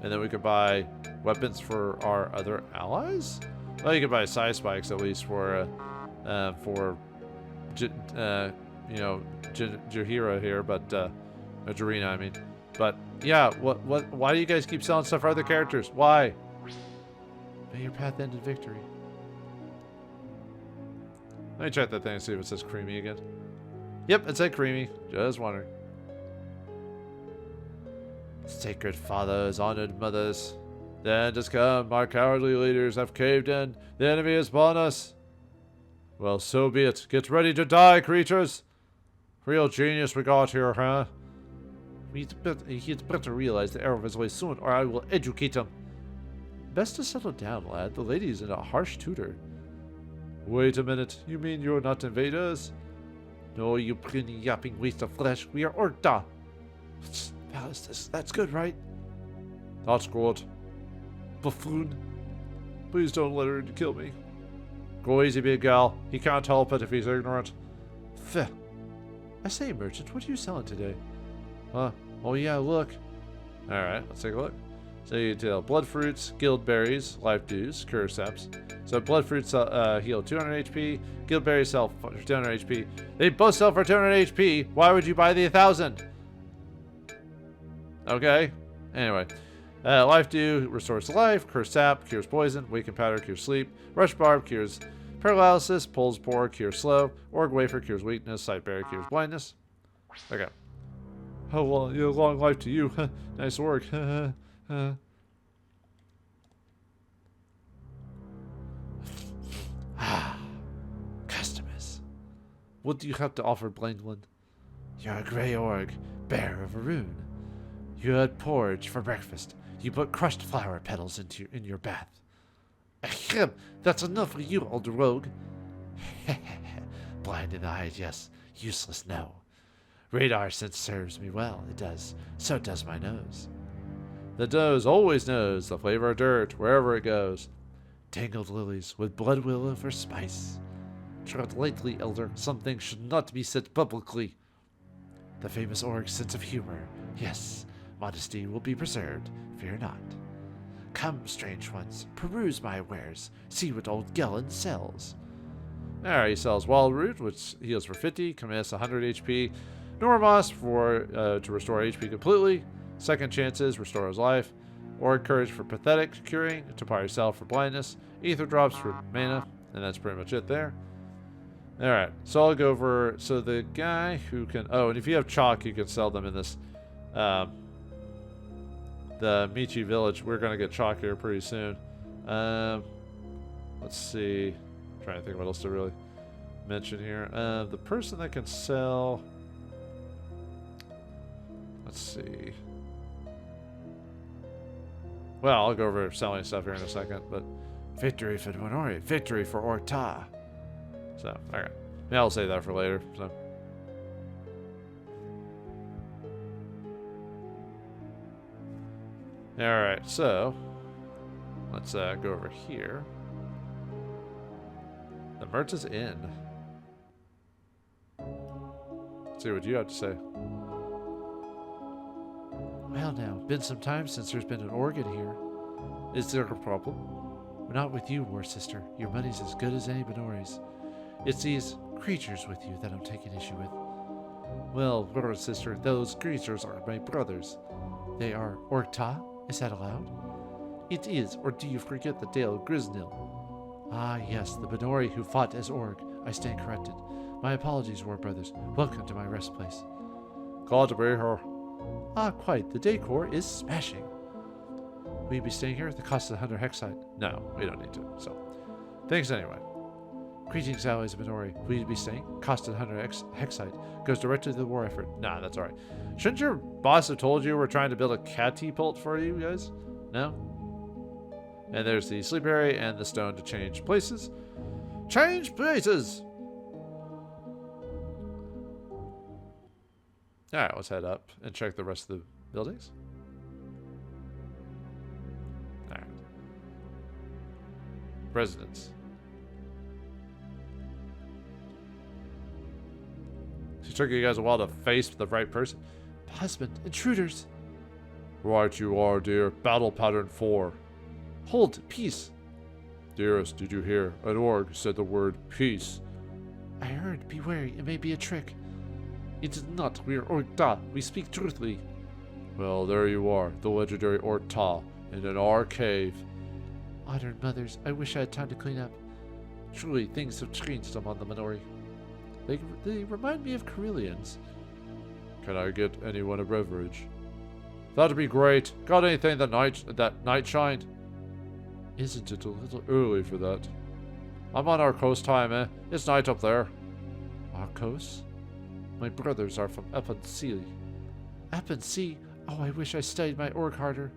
And then we could buy weapons for our other allies? Well, you could buy side spikes at least for Jirina here, but Jirina, I mean. But yeah, why do you guys keep selling stuff for other characters? Why? May your path end in victory. Let me check that thing and see if it says creamy again. Yep, it said creamy. Just wondering. Sacred fathers, honored mothers, the end has come. Our cowardly leaders have caved in. The enemy is upon us. Well, so be it. Get ready to die, creatures. Real genius we got here, huh? He'd better realize the error of his ways soon, or I will educate him. Best to settle down, lad. The lady is in a harsh tutor. Wait a minute. You mean you're not invaders? No, you puny yapping waste of flesh. We are Orta. That's good, right? That's good. Buffoon. Please don't let her kill me. Go easy, big gal. He can't help it if he's ignorant. Pfft. I say, merchant, what are you selling today? Huh? Oh yeah, look. Alright, let's take a look. So you tell blood fruits, guild berries, life dews, cure saps. So blood fruits heal 200 HP, guild berries sell for 200 HP. They both sell for 200 HP. Why would you buy the 1,000? Okay. Anyway. Life dew restores life, cure sap, cures poison, weaken powder, cures sleep, rush barb cures paralysis, pulls bore cures slow, org wafer cures weakness, sight berry cures blindness. Okay. Oh, well, long life to you. Nice work. Customers. What do you have to offer, blind one? You're a grey orc, bearer of a rune. You had porridge for breakfast. You put crushed flower petals in your bath. Ahem, that's enough for you, old rogue. Blind in the eye, yes. Useless, no. Radar sense serves me well. It does. So does my nose. The nose always knows the flavor of dirt wherever it goes. Tangled lilies with blood willow for spice. Tread lightly, elder. Some things should not be said publicly. The famous orc's sense of humor. Yes, modesty will be preserved. Fear not. Come, strange ones, peruse my wares. See what old Gellin sells. Alright, he sells Wild Root, which heals for 50, commits 100 HP. Normos for to restore HP completely. Second chances, restores life. Or Courage for pathetic curing. Tapar yourself for blindness. Ether drops for mana. And that's pretty much it there. Alright, so I'll go over. So the guy who can. Oh, and if you have chalk, you can sell them in this. The Michi village. We're going to get chalk here pretty soon. Let's see. I'm trying to think what else to really mention here. The person that can sell. Let's see. Well, I'll go over selling stuff here in a second, but victory for Donori, victory for Orta. So, alright. Yeah, I'll save that for later. So. Alright, so let's go over here. The merch is in. Let's see what you have to say. Well now, been some time since there's been an organ here. Is there a problem? Not with you, War Sister. Your money's as good as any Benori's. It's these creatures with you that I'm taking issue with. Well, War Sister, those creatures are my brothers. They are Orta? Is that allowed? It is, or do you forget the Dale Grisnil? Ah, yes, the Benori who fought as Org. I stand corrected. My apologies, War Brothers. Welcome to my rest place. Glad to be here. Ah, quite. The decor is smashing. Will you be staying here at the cost of the 100 hexite? No, we don't need to, so. Thanks anyway. Greetings, allies of Benori. Will you be staying? Cost of 100 hexite. Goes directly to the war effort. Nah, that's alright. Shouldn't your boss have told you we're trying to build a catapult for you guys? No? And there's the sleep area and the stone to change places. Change places! Alright, let's head up and check the rest of the buildings. Alright. Residence. It took you guys a while to face the right person. Husband, intruders! Right you are, dear. Battle pattern 4. Hold, peace. Dearest, did you hear? An org said the word peace. I heard. Be wary. It may be a trick. It is not. We are Orta. We speak truthfully. Well, there you are. The legendary Orta. In an R cave. Modern mothers, I wish I had time to clean up. Truly, things have changed among the Minori. They remind me of Carillions. Can I get anyone a beverage? That'd be great. Got anything that night shine? Isn't it a little early for that? I'm on our coast time, eh? It's night up there. Our coast? My brothers are from Appensee. Appensee? Oh, I wish I studied my org harder.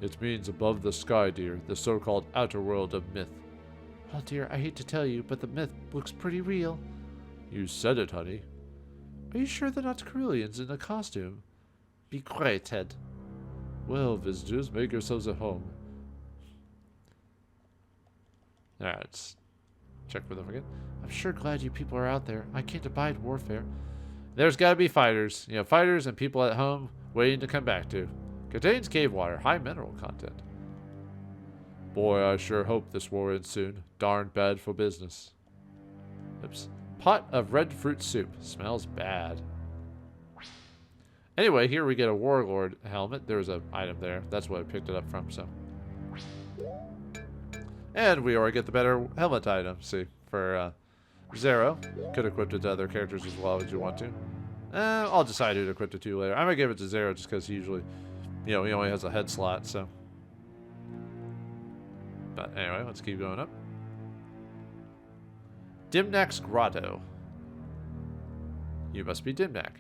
It means above the sky, dear, the so-called outer world of myth. Oh dear, I hate to tell you, but the myth looks pretty real. You said it, honey. Are you sure they're not Carillions in a costume? Be quiet, Ted. Well, visitors, make yourselves at home. Alright. Check for them again. I'm sure glad you people are out there. I can't abide warfare. There's gotta be fighters. You know, fighters and people at home waiting to come back to. Contains cave water. High mineral content. Boy, I sure hope this war ends soon. Darn bad for business. Oops. Pot of red fruit soup. Smells bad. Anyway, here we get a warlord helmet. There was an item there. That's what I picked it up from, so. And we already get the better helmet item, see, for Xero. Could equip it to other characters as well if you want to. I'll decide who to equip it to later. I might give it to Xero just because usually, you know, he only has a head slot, so. But anyway, let's keep going up. Dimnak's Grotto. You must be Dimnak.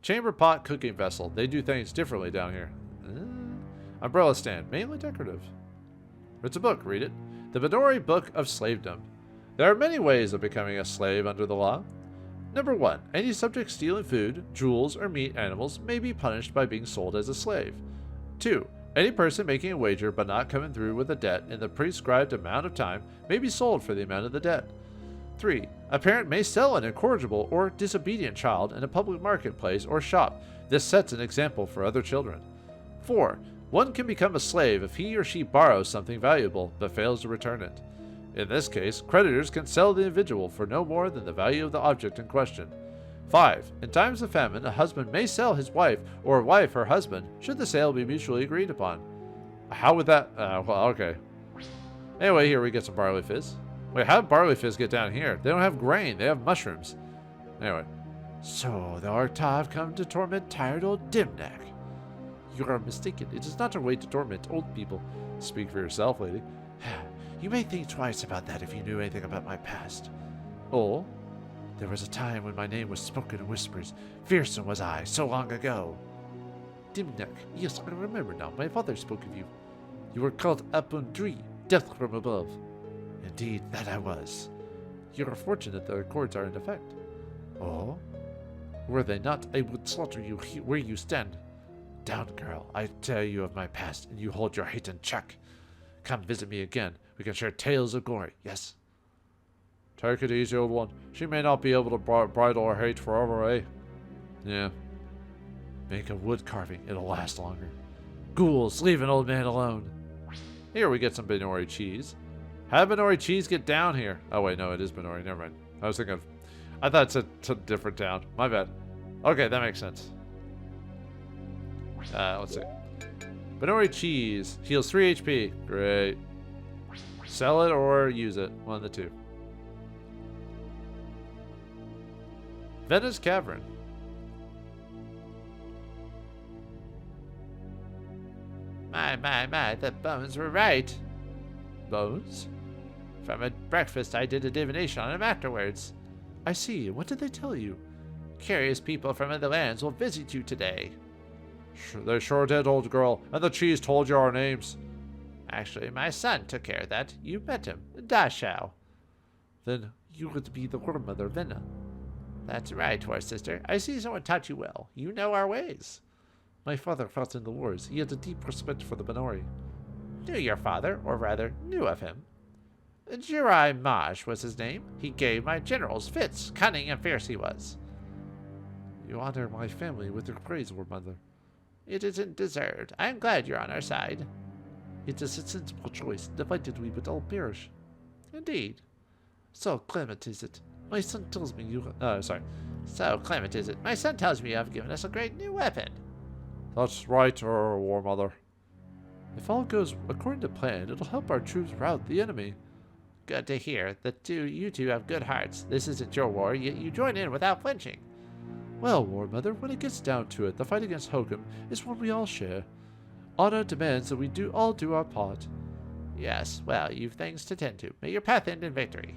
Chamber pot cooking vessel. They do things differently down here. Umbrella stand. Mainly decorative. It's a book. Read it. The Benori Book of Slavedom. There are many ways of becoming a slave under the law. Number 1. Any subject stealing food, jewels, or meat animals may be punished by being sold as a slave. 2. Any person making a wager but not coming through with a debt in the prescribed amount of time may be sold for the amount of the debt. 3. A parent may sell an incorrigible or disobedient child in a public marketplace or shop. This sets an example for other children. 4. One can become a slave if he or she borrows something valuable but fails to return it. In this case, creditors can sell the individual for no more than the value of the object in question. 5. In times of famine, a husband may sell his wife or a wife her husband should the sale be mutually agreed upon. How would that... well, okay. Anyway, here we get some barley fizz. Wait, how did barley fizz get down here? They don't have grain. They have mushrooms. Anyway. So, the Arta have come to torment tired old Dimnak. You are mistaken. It is not our way to torment old people. Speak for yourself, lady. You may think twice about that if you knew anything about my past. Oh? There was a time when my name was spoken in whispers. Fearsome was I, so long ago. Dimnak. Yes, I remember now. My father spoke of you. You were called Apundri, death from above. Indeed, that I was. You are fortunate the accords are in effect. Oh? Were they not, I would slaughter you where you stand. Down, girl. I tell you of my past, and you hold your hate in check. Come visit me again. We can share tales of glory, yes? Take it easy, old one. She may not be able to bridle her hate forever, eh? Yeah. Make a wood carving. It'll last longer. Ghouls, leave an old man alone. Here we get some Benori cheese. How did Benori cheese get down here? Oh, wait, no, it is Benori. Never mind. I was thinking of... I thought it's a different town. My bad. Okay, that makes sense. Let's see. Benori cheese. Heals 3 HP. Great. Sell it or use it. One of the two. Venna's Cavern. My, the bones were right. Bones? From a breakfast I did a divination on him afterwards. I see. What did they tell you? Curious people from other lands will visit you today. They sure did, old girl. And the cheese told you our names. Actually, my son took care of that. You met him. Dashao. Then you would be the grandmother, Venna. That's right, War Sister. I see someone taught you well. You know our ways. My father fought in the wars. He had a deep respect for the Benori. Knew your father, or rather, knew of him. Jirai Maj was his name. He gave my generals fits. Cunning and fierce he was. You honor my family with your praise, War Mother. It isn't deserved. I am glad you're on our side. It is a sensible choice. Divided we would all perish. Indeed. So clement is it. My son tells me you... So clement is it. My son tells me you have given us a great new weapon. That's right, War Mother. If all goes according to plan, it'll help our troops rout the enemy. Good to hear. You two have good hearts. This isn't your war, yet you join in without flinching. Well, War Mother, when it gets down to it, the fight against Hokum is one we all share. Honor demands that we all do our part. Yes, well, you've things to tend to. May your path end in victory.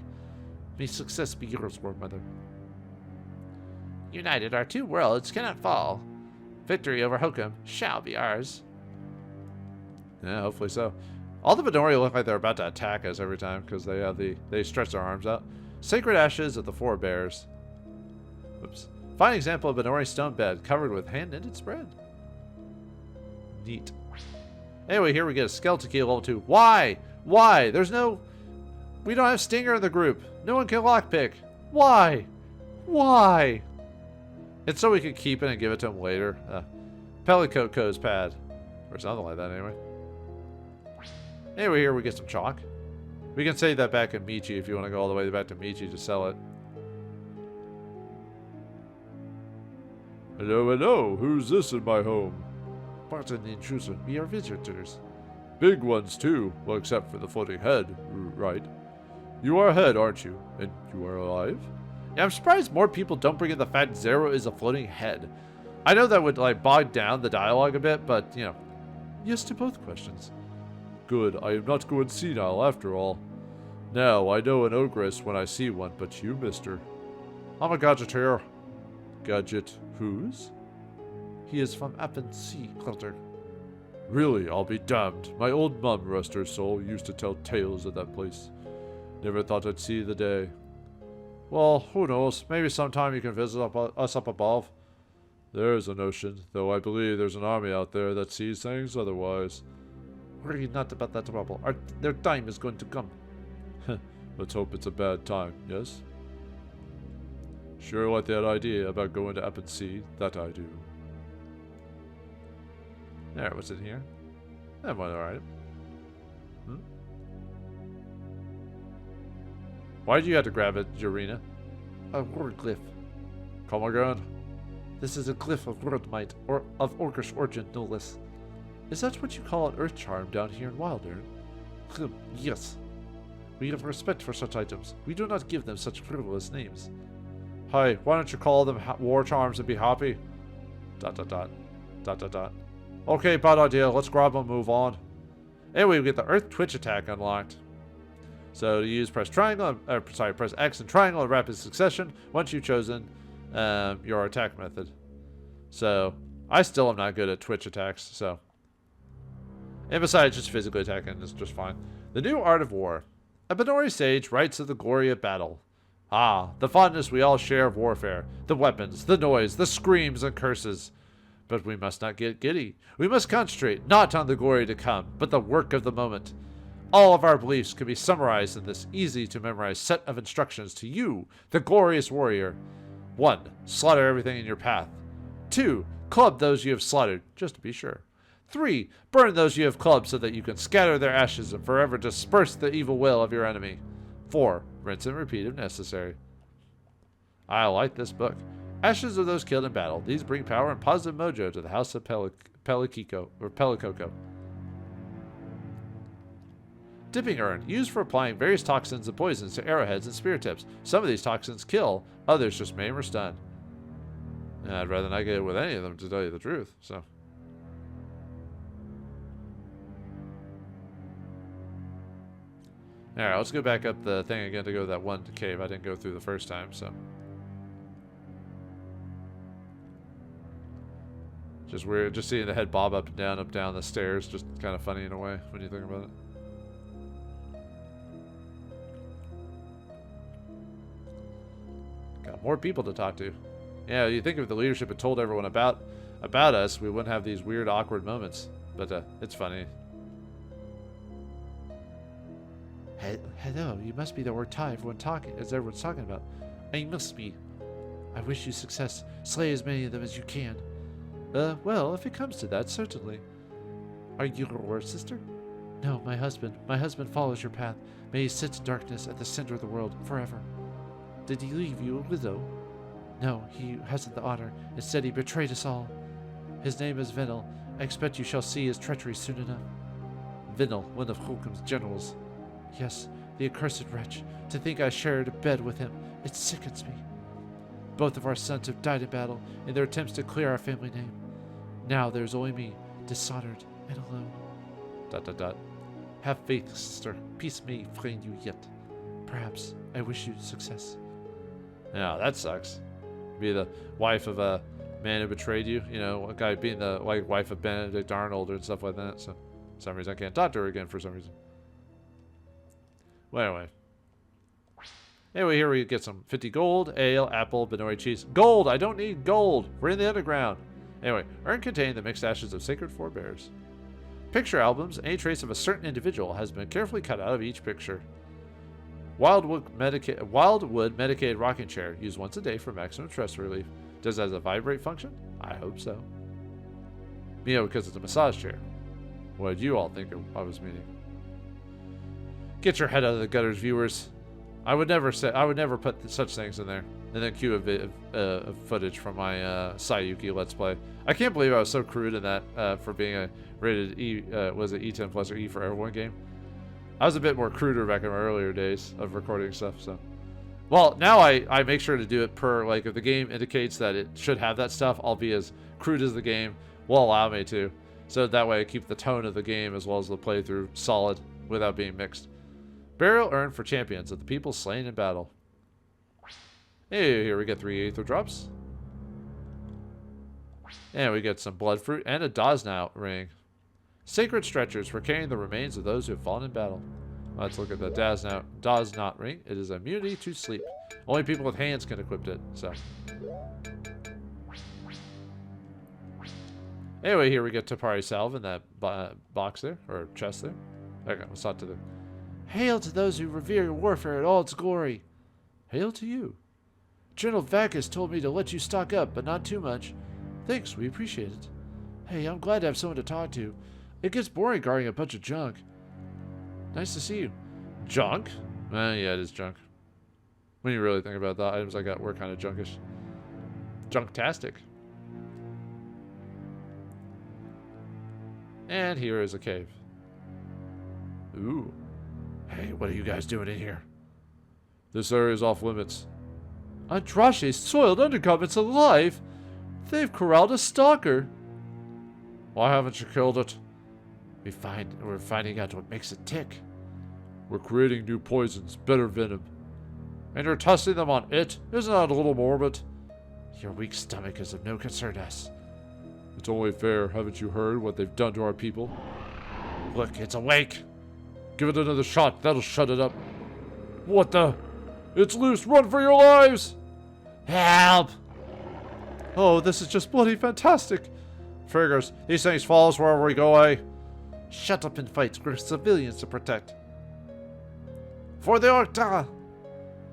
May success be yours, War Mother. United, our two worlds cannot fall. Victory over Hokum shall be ours. Yeah, hopefully so. All the Benori look like they're about to attack us every time because they stretch their arms out. Sacred Ashes of the Four Bears. Oops. Fine example of Benori stone bed covered with hand-knitted spread. Neat. Anyway, here we get a skeleton key level 2. Why? Why? There's no... We don't have Stinger in the group. No one can lockpick. Why? Why? It's so we could keep it and give it to him later. Pelicoco's pad. Or something like that, anyway. Anyway, here we get some chalk. We can save that back in Michi if you want to go all the way back to Michi to sell it. Hello, hello. Who's this in my home? Pardon the intrusion. We are visitors. Big ones, too. Well, except for the floating head, right? You are a head, aren't you? And you are alive? Yeah, I'm surprised more people don't bring in the fact Xero is a floating head. I know that would, like, bog down the dialogue a bit, but, you know. Yes to both questions. Good. I am not going senile, after all. Now, I know an ogress when I see one, but you, mister. I'm a gadgeteer. Gadget whose? He is from ASCII, Clutter. Really, I'll be damned. My old mum, rest her soul, used to tell tales of that place. Never thought I'd see the day. Well, who knows? Maybe sometime you can visit us up above. There's a notion, though I believe there's an army out there that sees things otherwise. Worry not about that trouble. Their time is going to come. Let's hope it's a bad time, yes? Sure like that idea about going to ASCII, that I do. There, what's in here? That one alright. Why did you have to grab it, Jirina? A word glyph. Come again? This is a glyph of word might, or of orcish origin, no less. Is that what you call an earth charm down here in wyldern? Yes. We have respect for such items. We do not give them such frivolous names. Hi, why don't you call them war charms and be happy? ... Okay, bad idea. Let's grab and move on. Anyway, we get the Earth Twitch attack unlocked. So to use, press press X and triangle in rapid succession once you've chosen your attack method. So I still am not good at Twitch attacks. So, and besides, just physically attacking is just fine. The new art of war. A Benori sage writes of the glory of battle. Ah, the fondness we all share of warfare. The weapons, the noise, the screams and curses. But we must not get giddy. We must concentrate, not on the glory to come, but the work of the moment. All of our beliefs can be summarized in this easy-to-memorize set of instructions to you, the glorious warrior. 1. Slaughter everything in your path. 2. Club those you have slaughtered, just to be sure. 3. Burn those you have clubbed so that you can scatter their ashes and forever disperse the evil will of your enemy. 4. Rinse and repeat if necessary. I like this book. Ashes of those killed in battle. These bring power and positive mojo to the house of Pelicoco. Dipping urn. Used for applying various toxins and poisons to arrowheads and spear tips. Some of these toxins kill, others just maim or stun. I'd rather not get it with any of them, to tell you the truth, so. Alright, let's go back up the thing again to go to that one cave I didn't go through the first time, so. Just weird, just seeing the head bob up and down the stairs, just kind of funny in a way when you think about it. Got more people to talk to. Yeah, you think if the leadership had told everyone about us, we wouldn't have these weird, awkward moments. But it's funny. Hello, you must be the Ortai everyone's talking about. I must be. I wish you success. Slay as many of them as you can. Well, if it comes to that, certainly. Are you your war sister? No, my husband. My husband follows your path. May he sit in darkness at the center of the world forever. Did he leave you a widow? No, he hasn't the honor. Instead, he betrayed us all. His name is Venel. I expect you shall see his treachery soon enough. Venel, one of Holcomb's generals. Yes, the accursed wretch. To think I shared a bed with him. It sickens me. Both of our sons have died in battle in their attempts to clear our family name. Now there's only me, dishonored and alone. ... Have faith, sister. Peace may find you yet. Perhaps. I wish you success. Yeah, that sucks. Be the wife of a man who betrayed you. You know, a guy being the wife of Benedict Arnold and stuff like that. So, for some reason, I can't talk to her again for some reason. Well, anyway, here we get some 50 gold, ale, apple, Benori cheese. Gold! I don't need gold! We're in the underground. Anyway, urn containing the mixed ashes of sacred forebears. Picture albums. Any trace of a certain individual has been carefully cut out of each picture. Wildwood medicated rocking chair. Used once a day for maximum stress relief. Does it has a vibrate function? I hope so. Because it's a massage chair. What did you all think I was meaning? Get your head out of the gutters, viewers. I would never put such things in there. And then cue a bit of footage from my Sayuki Let's Play. I can't believe I was so crude in that for being a rated E, was it E10 plus or E for everyone game? I was a bit more cruder back in my earlier days of recording stuff, so. Well, now I make sure to do it per, like, if the game indicates that it should have that stuff, I'll be as crude as the game will allow me to. So that way I keep the tone of the game as well as the playthrough solid without being mixed. Burial earned for champions of the people slain in battle. Hey, here we get 3 aether drops. And we get some blood fruit and a Dosnaut ring. Sacred stretchers for carrying the remains of those who have fallen in battle. Let's look at the Dosnaut ring. It is immunity to sleep. Only people with hands can equip it, so. Anyway, here we get Tapari Salve in that box there, or chest there. Okay, let's talk to the... Hail to those who revere your warfare in all its glory. Hail to you. General Vacus told me to let you stock up, but not too much. Thanks, we appreciate it. Hey, I'm glad to have someone to talk to. It gets boring guarding a bunch of junk. Nice to see you. Junk? Yeah, it is junk. When you really think about the items I got were kind of junkish. Junktastic. And here is a cave. Ooh. Hey, what are you guys doing in here? This area is off limits. Andrashe's soiled undergarments alive? They've corralled a stalker. Why haven't you killed it? We're finding out what makes it tick. We're creating new poisons, better venom. And you're testing them on it? Isn't that a little morbid? Your weak stomach is of no concern to us. It's only fair. Haven't you heard what they've done to our people? Look, it's awake. Give it another shot. That'll shut it up. What the? It's loose. Run for your lives. Help. Oh, this is just bloody fantastic. Figures. These things follow us wherever we go, eh? Shut up and fight. We're civilians to protect. For the Orta!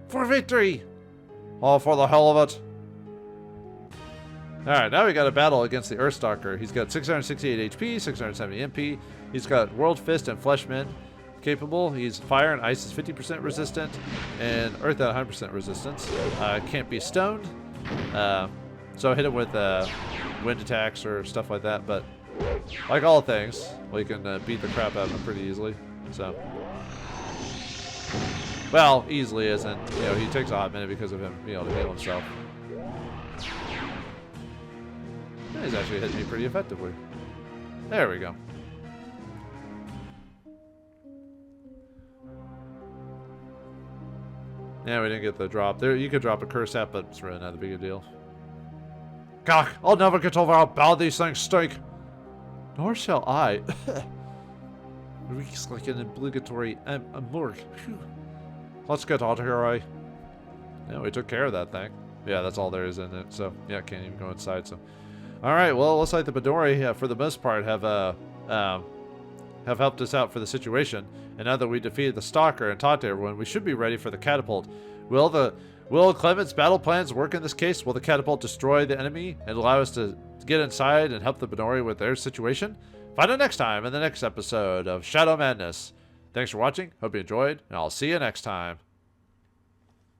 For victory! All for the hell of it. Alright, now we got a battle against the Earthstalker. He's got 668 HP, 670 MP. He's got World Fist and Fleshman capable. He's fire and ice is 50% resistant, and earth at 100% resistance. Can't be stoned. So hit him with wind attacks or stuff like that, but like all things, we can beat the crap out of him pretty easily. So, well, easily as in, he takes a hot minute because of him being able to heal himself. Yeah, he's actually hitting me pretty effectively. There we go. Yeah, we didn't get the drop. There, you could drop a curse at, but it's really not a big a deal. Gah! I'll never get over how bad these things stink. Nor shall I. Reeks like an obligatory morgue. Let's get out of here, eh? Yeah, we took care of that thing. Yeah, that's all there is in it. So, yeah, can't even go inside. So, all right. Well, looks like the Midori, for the most part, have helped us out for the situation. And now that we defeated the Stalker and talked to everyone, we should be ready for the catapult. Will Clement's battle plans work in this case? Will the catapult destroy the enemy and allow us to get inside and help the Midori with their situation? Find out next time in the next episode of Shadow Madness. Thanks for watching. Hope you enjoyed, and I'll see you next time.